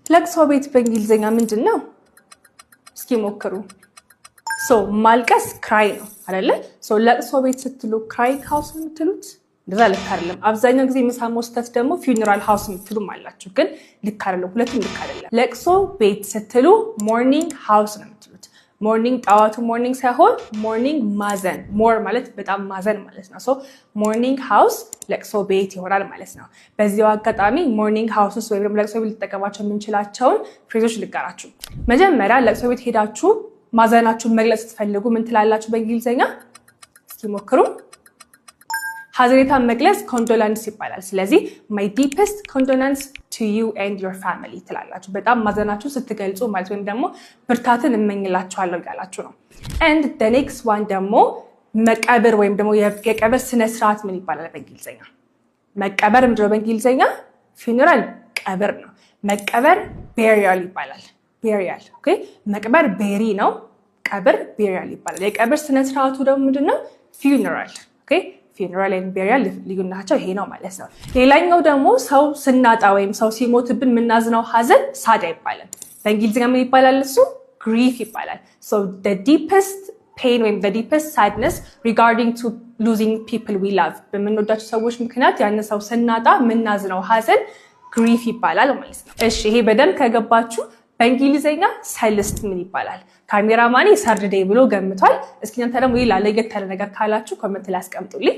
ለቅሶ ቤት በእንግሊዘኛ ምንድነው? እስኪ ሞክሩ። ማልቀስ cry ነው አይደለ? ለቅሶ ቤት ስትሉ crying house ነው የምትሉት? እንደዛ ልክ አይደለም። አብዛኛው ጊዜ የምሰማው ስህተት ደግሞ funeral house የምትሉም አላችሁ፣ ግን ልክ አይደለም። ሁለቱም ልክ አይደለም። ለቅሶ ቤት ስትሉ morning house ነው የምትሉት። ሞርኒንግ ጠዋቱ ሞርኒንግ ሳይሆን ሞርኒንግ ማዘን፣ ሞር ማለት በጣም ማዘን ማለት ነው። ሞርኒንግ ሃውስ ለቅሶ ቤት ይሆናል ማለት ነው። በዚያው አጋጣሚ ሞርኒንግ ሃውስ ውስጥ ወይም ለቅሶ ቤት ልትጠቀማቸው የምንችላቸውን ፍሬዞች ልጋራችሁ። መጀመሪያ ለቅሶ ቤት ሄዳችሁ ማዘናችሁን መግለጽ ስትፈልጉ ምን ትላላችሁ በእንግሊዘኛ? እስኪ ሞክሩ። ሀዘኔታን መግለጽ ኮንዶላንስ ይባላል። ስለዚህ my deepest condolence to you and your family ትላላችሁ። በጣም ማዘናችሁ ስትገልጹ ማለት ወይም ደግሞ ብርታትን እመኝላችኋለሁ ያላችሁ ነው። and the next one ደግሞ መቀበር ወይም ደግሞ የቀብር ስነ ስርዓት ምን ይባላል በእንግሊዘኛ? መቀበር ምንድነው በእንግሊዘኛ? funeral ቀብር ነው። መቀበር burial ይባላል። burial ኦኬ። መቅበር ቤሪ ነው፣ ቀብር burial ይባላል። የቀብር ስነ ስርዓቱ ደግሞ ምንድነው? funeral ኦኬ። funeral and burial ልዩነታቸው ይሄ ነው ማለት ነው። ሌላኛው ደግሞ ሰው ስናጣ ወይም ሰው ሲሞትብን የምናዝነው ሀዘን ሳዳ ይባላል። በእንግሊዝኛ ምን ይባላል እሱ? grief ይባላል። so the deepest pain ወይም the deepest sadness regarding to losing people we love በምንወዳቸው ሰዎች ምክንያት ያን ሰው ስናጣ የምናዝነው ሀዘን grief ይባላል ማለት ነው። እሺ ይሄ በደንብ ከገባችሁ በእንግሊዘኛ ሰልስት ምን ይባላል? ካሜራማኔ ሰርድ ዴይ ብሎ ገምቷል። እስኪ እናንተ ደግሞ ሌላ ለየት ያለ ነገር ካላችሁ ኮሜንት ላይ አስቀምጡልኝ።